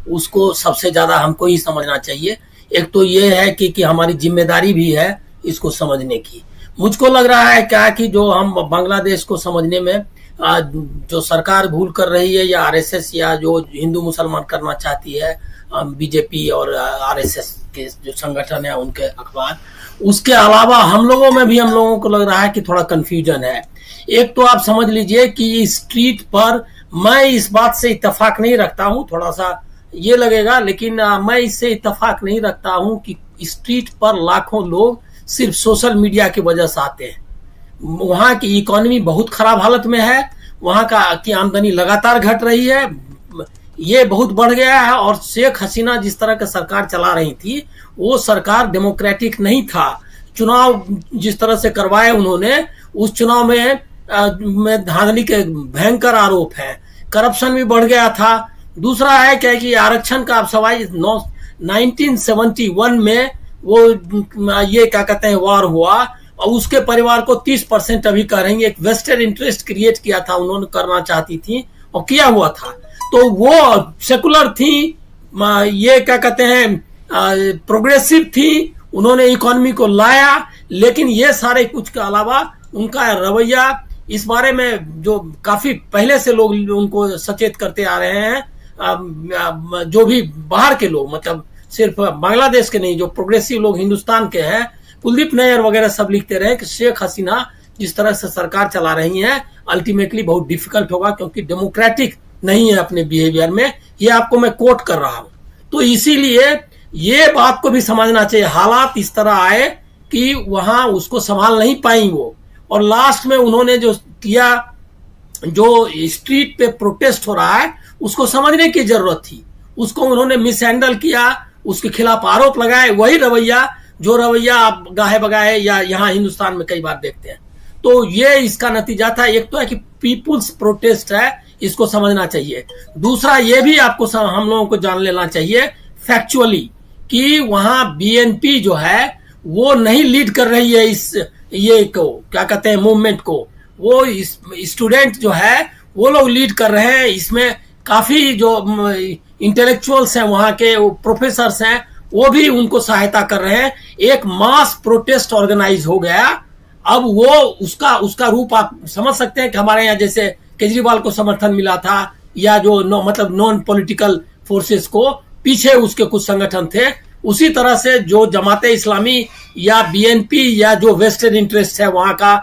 उसको सबसे ज्यादा हमको ही समझना चाहिए। एक तो ये है कि हमारी जिम्मेदारी भी है इसको समझने की। मुझको लग रहा है क्या कि जो हम बांग्लादेश को समझने में जो सरकार भूल कर रही है, या आरएसएस या जो हिंदू मुसलमान करना चाहती है, बीजेपी और आरएसएस के जो संगठन है उनके अखबार, उसके अलावा हम लोगों को लग रहा है कि थोड़ा कंफ्यूजन है। एक तो आप समझ लीजिए कि स्ट्रीट पर, मैं इस बात से इत्तेफाक नहीं रखता हूं, थोड़ा सा ये लगेगा, लेकिन मैं इससे इत्तेफाक नहीं रखता हूं कि स्ट्रीट पर लाखों लोग सिर्फ सोशल मीडिया की वजह से आते हैं। वहां की इकोनॉमी बहुत खराब हालत में है, वहां की आमदनी लगातार घट रही है, ये बहुत बढ़ गया है। और शेख हसीना जिस तरह का सरकार चला रही थी वो सरकार डेमोक्रेटिक नहीं था। चुनाव जिस तरह से करवाए उन्होंने, उस चुनाव में धांधली के भयंकर आरोप हैं, करप्शन भी बढ़ गया था। दूसरा है क्या कि आरक्षण का आप सवाल 1971 में वो ये क्या कहते हैं वॉर हुआ, और उसके परिवार को 30% अभी कह रही है, एक वेस्टेड इंटरेस्ट क्रिएट किया था, उन्होंने करना चाहती थी और किया हुआ था। तो वो सेकुलर थी, ये क्या कहते हैं प्रोग्रेसिव थी, उन्होंने इकोनॉमी को लाया। लेकिन ये सारे कुछ के अलावा उनका रवैया इस बारे में जो काफी पहले से लोग उनको सचेत करते आ रहे हैं, जो भी बाहर के लोग, मतलब सिर्फ बांग्लादेश के नहीं, जो प्रोग्रेसिव लोग हिंदुस्तान के हैं, कुलदीप नैयर वगैरह सब लिखते रहे कि शेख हसीना जिस तरह से सरकार चला रही है अल्टीमेटली बहुत डिफिकल्ट होगा, क्योंकि डेमोक्रेटिक नहीं है अपने बिहेवियर में। ये आपको मैं कोट कर रहा हूं। तो इसीलिए ये बात को भी समझना चाहिए, हालात इस तरह आए कि वहां उसको संभाल नहीं पाई वो, और लास्ट में उन्होंने जो किया, जो स्ट्रीट पे प्रोटेस्ट हो रहा है उसको समझने की जरूरत थी, उसको उन्होंने मिसहैंडल किया, उसके खिलाफ आरोप लगाए, वही रवैया जो रवैया आप गाहे बगाए या यहाँ हिंदुस्तान में कई बार देखते हैं। तो ये इसका नतीजा था। एक तो है कि पीपुल्स प्रोटेस्ट है, इसको समझना चाहिए। दूसरा ये भी आपको हम लोगों को जान लेना चाहिए फैक्चुअली कि वहां बीएनपी जो है वो नहीं लीड कर रही है इस ये को क्या कहते हैं मूवमेंट को, वो स्टूडेंट जो है वो लोग लीड कर रहे हैं। इसमें काफी जो इंटेलेक्चुअल्स हैं, वहां के प्रोफेसर्स हैं, वो भी उनको सहायता कर रहे हैं। एक मास प्रोटेस्ट ऑर्गेनाइज हो गया। अब वो उसका रूप आप समझ सकते हैं कि हमारे यहाँ जैसे केजरीवाल को समर्थन मिला था, या जो मतलब नॉन पॉलिटिकल फोर्सेस को पीछे उसके कुछ संगठन थे, उसी तरह से जो जमाते इस्लामी या बीएनपी या जो वेस्टेड इंटरेस्ट है वहां का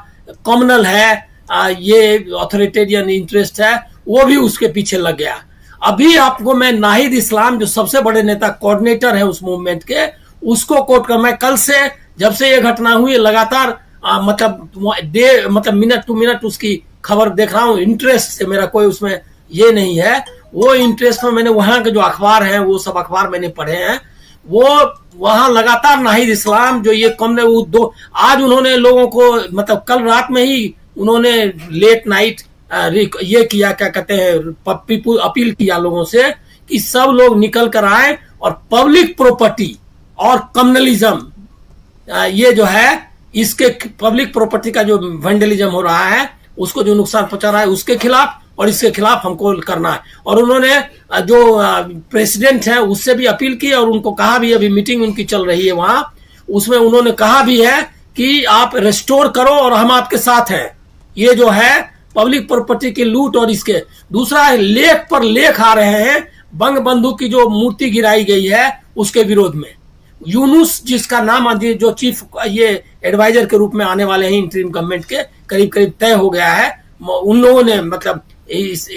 कॉमनल है, ये ऑथोरिटेरियन इंटरेस्ट है, वो भी उसके पीछे लग गया। अभी आपको मैं नाहिद इस्लाम जो सबसे बड़े नेता कोऑर्डिनेटर है उस मूवमेंट के, उसको कोट कर, मैं कल से जब से ये घटना हुई लगातार मतलब मिनट टू मिनट उसकी खबर देख रहा हूं, इंटरेस्ट से, मेरा कोई उसमें ये नहीं है, वो इंटरेस्ट में मैंने वहां के जो अखबार हैं वो सब अखबार मैंने पढ़े हैं, वो वहां लगातार नाहिद इस्लाम जो ये कम ने वो दो, आज उन्होंने लोगों को मतलब कल रात में ही उन्होंने लेट नाइट ये किया, क्या कहते हैं अपील किया लोगों से कि सब लोग निकल कर आए और पब्लिक प्रॉपर्टी और कम्युनलिज्म ये जो है, इसके पब्लिक प्रॉपर्टी का जो वेंडलिज्म हो रहा है, उसको जो नुकसान पहुंचा रहा है उसके खिलाफ और इसके खिलाफ हमको करना है। और उन्होंने जो प्रेसिडेंट है उससे भी अपील की और उनको कहा भी, अभी मीटिंग उनकी चल रही है वहां, उसमें उन्होंने कहा भी है कि आप रिस्टोर करो और हम आपके साथ हैं। ये जो है पब्लिक प्रॉपर्टी की लूट, और इसके दूसरा लेख पर लेख आ रहे हैं बंग बंधु की जो मूर्ति गिराई गई है उसके विरोध में। यूनुस जिसका नाम जो चीफ ये एडवाइजर के रूप में आने वाले हैं इंटरिम गवर्नमेंट के, करीब करीब तय हो गया है। उन लोगों ने मतलब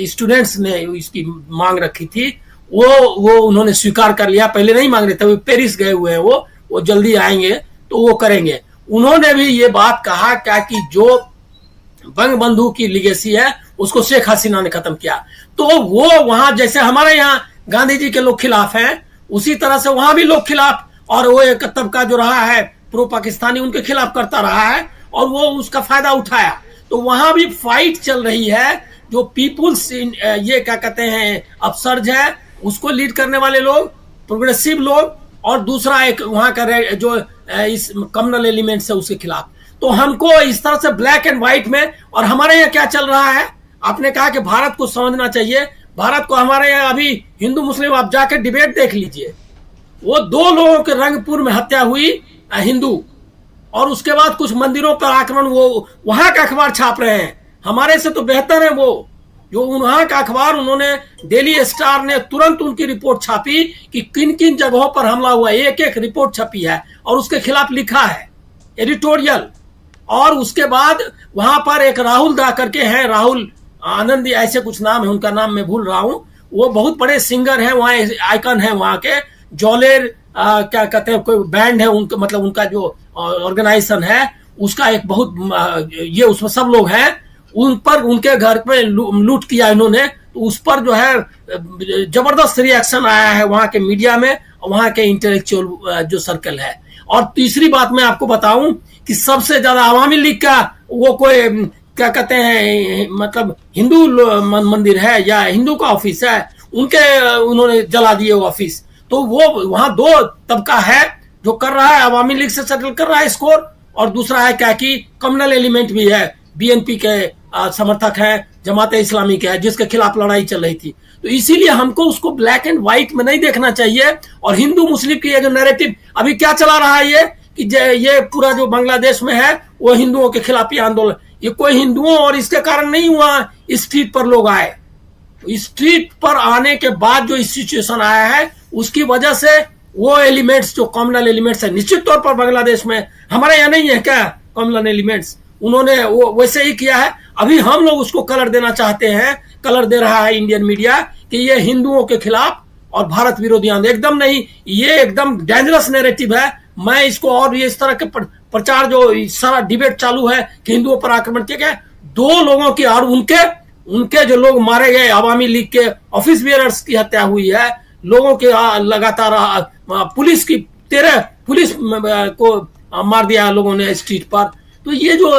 स्टूडेंट्स ने इसकी मांग रखी थी, वो उन्होंने स्वीकार कर लिया। पहले नहीं मांग रहे थे, वो पेरिस गए हुए हैं, वो जल्दी आएंगे तो वो करेंगे। उन्होंने भी ये बात कहा क्या कि जो बंग बंधु की लिगेसी है उसको शेख हसीना ने खत्म किया। तो वो वहां जैसे हमारे यहाँ गांधी जी के लोग खिलाफ हैं, उसी तरह से वहां भी लोग खिलाफ, और वो एक तबका जो रहा है प्रो पाकिस्तानी उनके खिलाफ करता रहा है और वो उसका फायदा उठाया। तो वहां भी फाइट चल रही है। जो पीपुल्स ये क्या कहते हैं अपसर्ज है, उसको लीड करने वाले लोग, प्रोग्रेसिव लोग, और दूसरा एक वहां का जो इस कम्युनल एलिमेंट्स है उसके खिलाफ। तो हमको इस तरह से ब्लैक एंड व्हाइट में, और हमारे यहाँ क्या चल रहा है, आपने कहा कि भारत को समझना चाहिए। भारत को। हमारे यहाँ अभी हिंदू मुस्लिम आप जाके डिबेट देख लीजिए, वो 2 लोगों के रंगपुर में हत्या हुई हिंदू, और उसके बाद कुछ मंदिरों पर आक्रमण, वो वहां का अखबार छाप रहे हैं। हमारे से तो बेहतर है वो, जो वहां का अखबार, उन्होंने डेली स्टार ने तुरंत उनकी रिपोर्ट छापी कि किन किन जगहों पर हमला हुआ, एक एक रिपोर्ट छपी है और उसके खिलाफ लिखा है एडिटोरियल। और उसके बाद वहां पर एक राहुल दा करके हैं, राहुल आनंदी ऐसे कुछ नाम है, उनका नाम मैं भूल रहा हूं, वो बहुत बड़े सिंगर हैं, वहाँ आइकन है वहां के, जौलेर क्या कहते हैं कोई बैंड है उनका, मतलब उनका जो ऑर्गेनाइजेशन है उसका एक बहुत ये उसमें सब लोग हैं, उन पर उनके घर पे लूट किया इन्होंने, तो उस पर जो है जबरदस्त रिएक्शन आया है वहां के मीडिया में और वहां के इंटेलेक्चुअल जो सर्कल है। और तीसरी बात मैं आपको बताऊं कि सबसे ज्यादा अवामी लीग का वो कोई क्या कहते हैं, मतलब हिंदू मंदिर है या हिंदू का ऑफिस है, उन्होंने जला दिए वो ऑफिस। तो वो वहां 2 तबका है जो कर रहा है, अवामी लीग से सेटल कर रहा है स्कोर, और दूसरा है क्या कि कम्युनल एलिमेंट भी है, बीएनपी के समर्थक हैं, जमात इस्लामी के है, जिसके खिलाफ लड़ाई चल रही थी। तो इसीलिए हमको उसको ब्लैक एंड व्हाइट में नहीं देखना चाहिए। और हिंदू मुस्लिम की ये जो नैरेटिव अभी क्या चला रहा है, ये कि ये पूरा जो बांग्लादेश में है वो हिंदुओं के खिलाफ ये आंदोलन, ये कोई हिंदुओं और इसके कारण नहीं हुआ, स्ट्रीट पर लोग आए, स्ट्रीट पर आने के बाद जो सिचुएशन आया है उसकी वजह से वो एलिमेंट्स जो कॉमनल एलिमेंट्स है, निश्चित तौर पर बांग्लादेश में, हमारे यहाँ नहीं है क्या कॉमनल एलिमेंट्स, उन्होंने वो वैसे ही किया है। अभी हम लोग उसको कलर देना चाहते हैं, कलर दे रहा है इंडियन मीडिया कि ये हिंदुओं के खिलाफ और भारत विरोधी आंदोलन, एकदम नहीं, ये एकदम डेंजरस नैरेटिव है। मैं इसको, और ये इस तरह के प्रचार जो सारा डिबेट चालू है कि हिंदुओं पर आक्रमण किया गया, 2 लोगों की और उनके जो लोग मारे गए, अवामी लीग के ऑफिस बियरर्स की हत्या हुई है, लोगों के लगातार पुलिस की 13 पुलिस को मार दिया लोगों ने स्ट्रीट पर। तो ये जो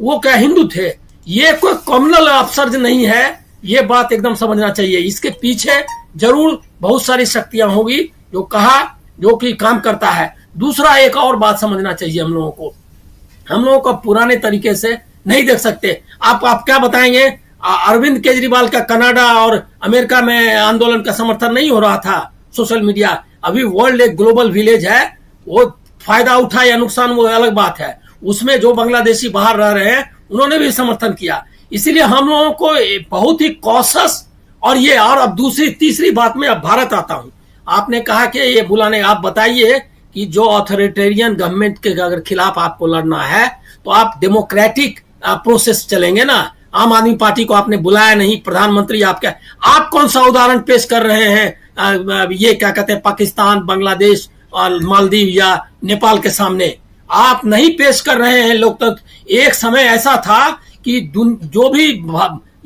वो क्या हिंदू थे, ये कोई कम्युनल अपसर्ज नहीं है, ये बात एकदम समझना चाहिए। इसके पीछे जरूर बहुत सारी शक्तियां होगी जो कि काम करता है। दूसरा एक और बात समझना चाहिए हम लोगों को पुराने तरीके से नहीं देख सकते। आप क्या बताएंगे, अरविंद केजरीवाल का कनाडा और अमेरिका में आंदोलन का समर्थन नहीं हो रहा था सोशल मीडिया। अभी वर्ल्ड एक ग्लोबल विलेज है, वो फायदा उठा या नुकसान वो अलग बात है, उसमें जो बांग्लादेशी बाहर रह रहे हैं उन्होंने भी समर्थन किया। इसीलिए हम लोगों को बहुत ही कॉशस, और ये, और अब तीसरी बात में अब भारत आता हूं। आपने कहा कि ये बुलाने, आप बताइए कि जो ऑथोरिटेरियन गवर्नमेंट के अगर खिलाफ आपको लड़ना है तो आप डेमोक्रेटिक प्रोसेस चलेंगे ना। आम आदमी पार्टी को आपने बुलाया नहीं, प्रधानमंत्री आप कौन सा उदाहरण पेश कर रहे हैं, ये क्या कहते हैं पाकिस्तान, बांग्लादेश और मालदीव या नेपाल के सामने आप नहीं पेश कर रहे हैं। लोकतंत्र एक समय ऐसा था कि जो भी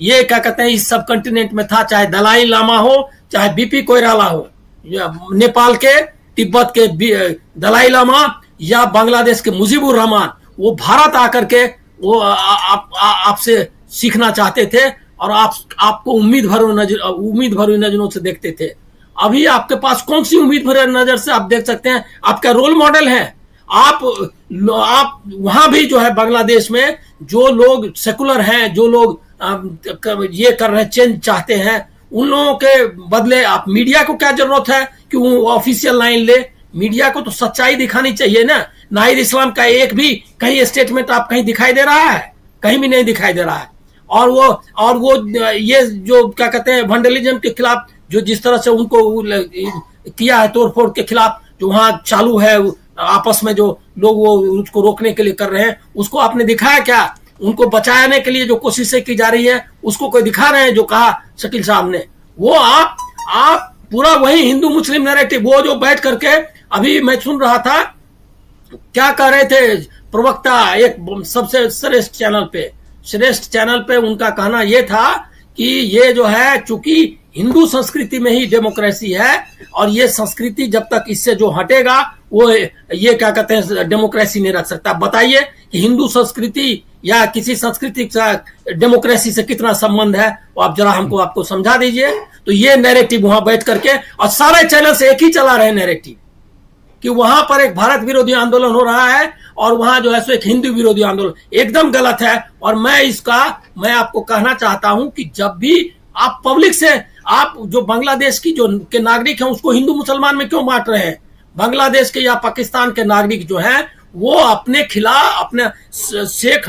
ये क्या कहते हैं इस सब कंटिनेंट में था, चाहे दलाई लामा हो, चाहे बीपी कोइराला हो, नेपाल के, तिब्बत के दलाई लामा या बांग्लादेश के मुजीबुर रहमान, वो भारत आकर के वो आपसे सीखना चाहते थे और आपको उम्मीद भरी नजरों से देखते थे। अभी आपके पास कौन सी उम्मीद भरी नजर से आप देख सकते हैं, आपका रोल मॉडल है। आप वहां भी जो है बांग्लादेश में जो लोग सेकुलर हैं, जो लोग ये कर रहे हैं, चेंज चाहते हैं, उन लोगों के बदले आप मीडिया को क्या जरूरत है कि वो ऑफिशियल लाइन ले। मीडिया को तो सच्चाई दिखानी चाहिए ना। नाहिद इस्लाम का एक भी कहीं स्टेटमेंट आप कहीं दिखाई दे रहा है? कहीं भी नहीं दिखाई दे रहा है। और वो ये जो क्या कहते हैं वैंडलिज्म के खिलाफ जो जिस तरह से उनको किया है, तोड़फोड़ के खिलाफ जो वहां चालू है, आपस में जो लोग वो उसको रोकने के लिए कर रहे हैं, उसको आपने दिखाया क्या? उनको बचाने के लिए जो कोशिशें की जा रही है उसको कोई दिखा रहे हैं? जो कहा शकील साहब ने, वो आप पूरा वही हिंदू मुस्लिम नैरेटिव, वो जो बैठ करके अभी मैं सुन रहा था क्या कह रहे थे प्रवक्ता एक सबसे श्रेष्ठ चैनल पे उनका कहना यह था कि ये जो है चूंकि हिंदू संस्कृति में ही डेमोक्रेसी है और ये संस्कृति जब तक इससे जो हटेगा वो ये क्या कहते हैं डेमोक्रेसी नहीं रख सकता। बताइए कि हिंदू संस्कृति या किसी संस्कृति का डेमोक्रेसी से कितना संबंध है, वो आप जरा आपको समझा दीजिए। तो ये नैरेटिव वहां बैठ करके और सारे चैनल से एक ही चला रहे नैरेटिव कि वहां पर एक भारत विरोधी आंदोलन हो रहा है और वहां जो है सो एक हिंदू विरोधी आंदोलन, एकदम गलत है। और मैं आपको कहना चाहता हूं कि जब भी आप पब्लिक से आप जो बांग्लादेश की जो के नागरिक हैं उसको हिंदू मुसलमान में क्यों बांट रहे हैं? बांग्लादेश के या पाकिस्तान के नागरिक जो हैं वो अपने खिलाफ, अपने शेख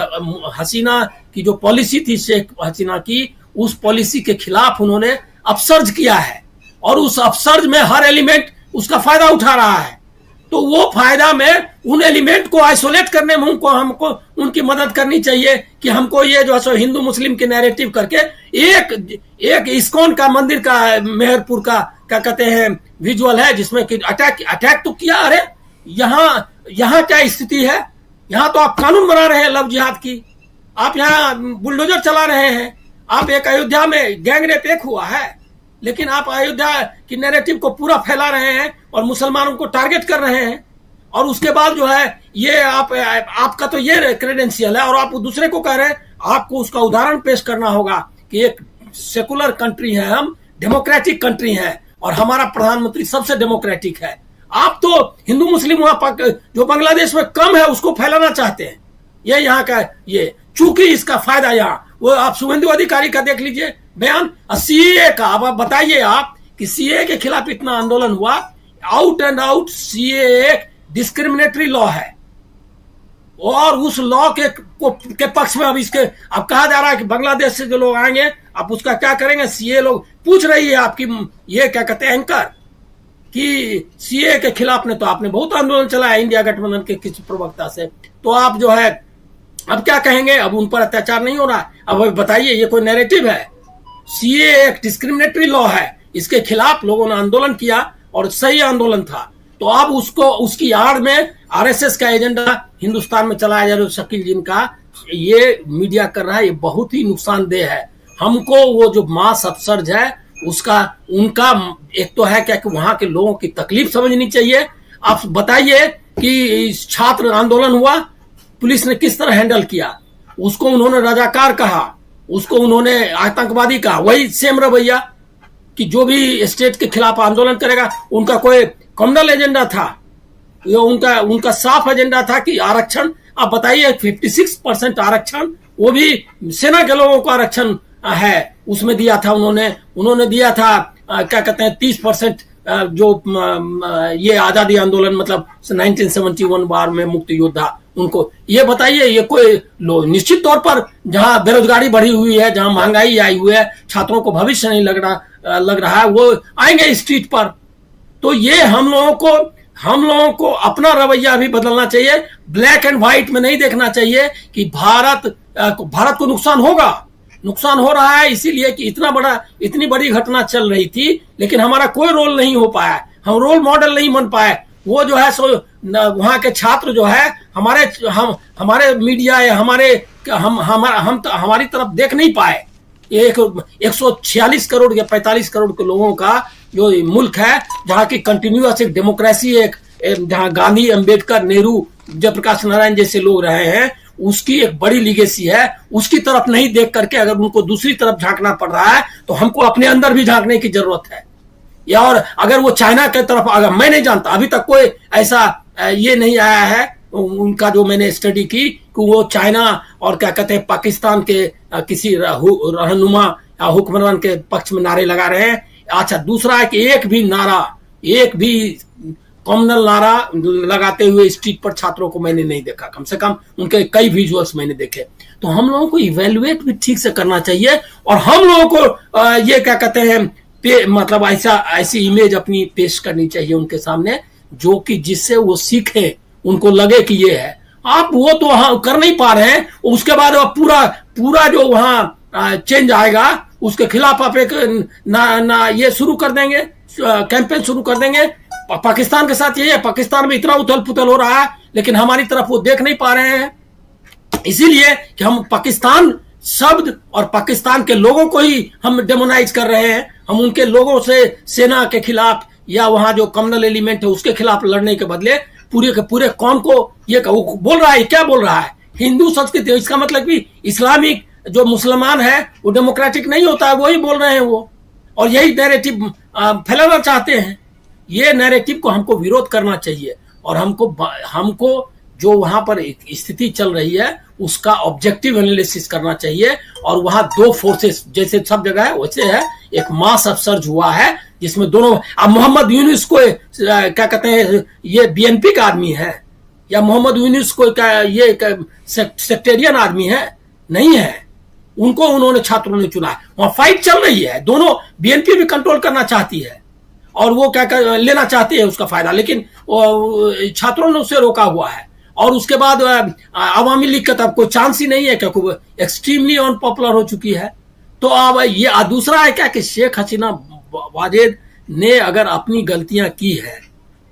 हसीना की जो पॉलिसी थी शेख हसीना की, उस पॉलिसी के खिलाफ उन्होंने अपसर्ज किया है और उस अपसर्ज में हर एलिमेंट उसका फायदा उठा रहा है। तो वो फायदा में उन एलिमेंट को आइसोलेट करने में हमको उनकी मदद करनी चाहिए कि हमको ये जो है हिंदू मुस्लिम के नैरेटिव करके एक इस्कॉन का मंदिर का मेहरपुर का क्या कहते हैं विजुअल है जिसमें कि अटैक तो किया। अरे यहाँ क्या स्थिति है? यहाँ तो आप कानून बना रहे हैं लव जिहाद की, आप यहाँ बुलडोजर चला रहे हैं, आप एक अयोध्या में गैंग रेप एक हुआ है, लेकिन आप अयोध्या की नैरेटिव को पूरा फैला रहे हैं और मुसलमानों को टारगेट कर रहे हैं। और उसके बाद जो है ये आपका तो ये क्रेडेंशियल है और आप दूसरे को कह रहे हैं। आपको उसका उदाहरण पेश करना होगा कि एक सेकुलर कंट्री है, हम डेमोक्रेटिक कंट्री है और हमारा प्रधानमंत्री सबसे डेमोक्रेटिक है। आप तो हिंदू मुस्लिम वहां जो बांग्लादेश में कम है उसको फैलाना चाहते हैं। ये यहाँ का ये चूंकि इसका फायदा यहाँ वो आप शुभेंदु अधिकारी का देख लीजिए बयान, सीए का। अब आप बताइए आप कि सीए के खिलाफ इतना आंदोलन हुआ, आउट एंड आउट सीए एक डिस्क्रिमिनेटरी लॉ है और उस लॉ के पक्ष में अब कहा जा रहा है कि बांग्लादेश से जो लोग आएंगे आप उसका क्या करेंगे? सीए लोग पूछ रही है आपकी ये क्या कहते हैं एंकर कि सीए के खिलाफ ने तो आपने बहुत आंदोलन चलाया इंडिया गठबंधन के किसी प्रवक्ता से, तो आप जो है अब क्या कहेंगे? अब उन पर अत्याचार नहीं हो रहा? अब बताइए, ये कोई नैरेटिव है? सीए एक डिस्क्रिमिनेटरी लॉ है, इसके खिलाफ लोगों ने आंदोलन किया और सही आंदोलन था। तो अब उसकी आड़ में आरएसएस का एजेंडा हिंदुस्तान में चलाया जा रहा है, शकील जिनका ये मीडिया कर रहा है, ये बहुत ही नुकसानदेह है। हमको वो जो मास अपसर्ज है उनका एक तो है क्या कि वहां के लोगों की तकलीफ समझनी चाहिए। आप बताइए कि छात्र आंदोलन हुआ, पुलिस ने किस तरह हैंडल किया? उसको उन्होंने रजाकार कहा, उसको उन्होंने आतंकवादी कहा। वही सेम रवैया कि जो भी स्टेट के खिलाफ आंदोलन करेगा उनका कोई कम्युनल एजेंडा था, ये उनका साफ एजेंडा था कि आरक्षण। आप बताइए 56% आरक्षण, वो भी सेना के लोगों को आरक्षण है, उसमें दिया था उन्होंने दिया था क्या कहते हैं 30% जो ये आजादी आंदोलन मतलब 1971 बार में मुक्ति योद्धा उनको। ये बताइए, ये कोई निश्चित तौर पर जहां बेरोजगारी बढ़ी हुई है, जहां महंगाई आई हुई है, छात्रों को भविष्य नहीं लग रहा है, वो आएंगे स्ट्रीट पर। तो ये हम लोगों को अपना रवैया भी बदलना चाहिए। ब्लैक एंड व्हाइट में नहीं देखना चाहिए कि भारत को नुकसान हो रहा है इसीलिए कि इतनी बड़ी घटना चल रही थी, लेकिन हमारा कोई रोल नहीं हो पाया, हम रोल मॉडल नहीं बन पाए। वो जो है वहां के छात्र जो है हमारे मीडिया या हमारी तरफ देख नहीं पाए। 146 करोड़ या 45 करोड़ के लोगों का जो मुल्क है, जहां की कंटिन्यूअस एक डेमोक्रेसी जहां गांधी, अंबेडकर, नेहरू, जयप्रकाश नारायण जैसे लोग रहे हैं, उसकी एक बड़ी लीगेसी है। उसकी तरफ नहीं देख करके अगर उनको दूसरी तरफ झांकना पड़ रहा है तो हमको अपने अंदर भी झांकने की जरूरत है। या और अगर वो चाइना की तरफ, अगर मैं नहीं जानता अभी तक कोई ऐसा ये नहीं आया है उनका जो मैंने स्टडी की कि वो चाइना और क्या कहते हैं पाकिस्तान के किसी रहनुमा या हुक्मरान के पक्ष में नारे लगा रहे हैं। अच्छा, दूसरा है कि एक भी कॉमनल नारा लगाते हुए स्ट्रीट पर छात्रों को मैंने नहीं देखा, कम से कम उनके कई विजुअल्स मैंने देखे। तो हम लोगों को इवेल्युएट भी ठीक से करना चाहिए और हम लोगों को ये क्या कहते हैं मतलब ऐसी इमेज अपनी पेश करनी चाहिए उनके सामने जो कि जिससे वो सीखे, उनको लगे कि ये है। आप वो तो वहां कर नहीं पा रहे हैं, उसके बाद पूरा जो वहां चेंज आएगा उसके खिलाफ आप एक ये शुरू कर देंगे, कैंपेन शुरू कर देंगे। पाकिस्तान के साथ यही है, पाकिस्तान में इतना उथल पुथल हो रहा है लेकिन हमारी तरफ वो देख नहीं पा रहे हैं, इसीलिए कि हम पाकिस्तान शब्द और पाकिस्तान के लोगों को ही हम डेमोनाइज कर रहे हैं। हम उनके लोगों से सेना के खिलाफ या वहां जो कम्युनल एलिमेंट है उसके खिलाफ लड़ने के बदले पूरे के पूरे कौम को ये बोल रहा है। क्या बोल रहा है? हिंदू संस्कृति, इसका मतलब कि इस्लामिक जो मुसलमान है वो डेमोक्रेटिक नहीं होता है, वही बोल रहे हैं वो, और यही नैरेटिव फैलाना चाहते हैं। ये नैरेटिव को हमको विरोध करना चाहिए और हमको जो वहां पर स्थिति चल रही है उसका ऑब्जेक्टिव एनालिसिस करना चाहिए। और वहां दो फोर्सेस जैसे सब जगह है वैसे है, एक मास अपसर्ज हुआ है जिसमें दोनों, अब मोहम्मद यूनुस को क्या कहते हैं, ये बीएनपी का आदमी है या मोहम्मद यूनुस को ये सेक्टेरियन आदमी है? नहीं है। उनको उन्होंने छात्रों ने चुना है। वहां फाइट चल रही है, दोनों, बीएनपी भी कंट्रोल करना चाहती है और वो क्या लेना चाहती है उसका फायदा, लेकिन छात्रों ने उसे रोका हुआ है। और उसके बाद अवामी लीग का तब कोई चांस ही नहीं है क्योंकि वो एक्सट्रीमली अनपॉपुलर हो चुकी है। तो अब ये दूसरा है क्या कि शेख हसीना वाजेद ने अगर अपनी गलतियां की है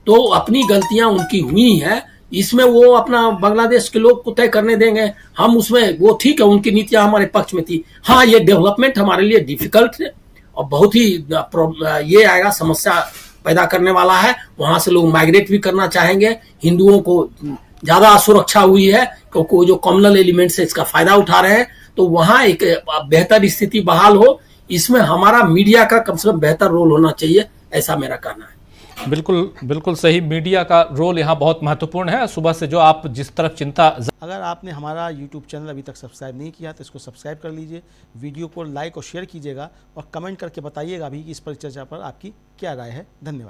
तो अपनी गलतियां उनकी हुई हैं, इसमें वो अपना बांग्लादेश के लोग को तय करने देंगे। हम उसमें, वो ठीक है, उनकी नीतियां हमारे पक्ष में थी। हाँ, ये डेवलपमेंट हमारे लिए डिफिकल्ट है और बहुत ही ये आएगा, समस्या पैदा करने वाला है। वहां से लोग माइग्रेट भी करना चाहेंगे। हिंदुओं को ज्यादा असुरक्षा हुई है क्योंकि जो कम्युनल एलिमेंट से इसका फायदा उठा रहे हैं। तो वहां एक बेहतर स्थिति बहाल हो, इसमें हमारा मीडिया का कम से कम बेहतर रोल होना चाहिए, ऐसा मेरा कहना है। बिल्कुल बिल्कुल सही, मीडिया का रोल यहाँ बहुत महत्वपूर्ण है। सुबह से जो आप जिस तरफ चिंता, अगर आपने हमारा YouTube चैनल अभी तक सब्सक्राइब नहीं किया तो इसको सब्सक्राइब कर लीजिए, वीडियो को लाइक और शेयर कीजिएगा और कमेंट करके बताइएगा भी कि इस परिचर्चा पर आपकी क्या राय है। धन्यवाद।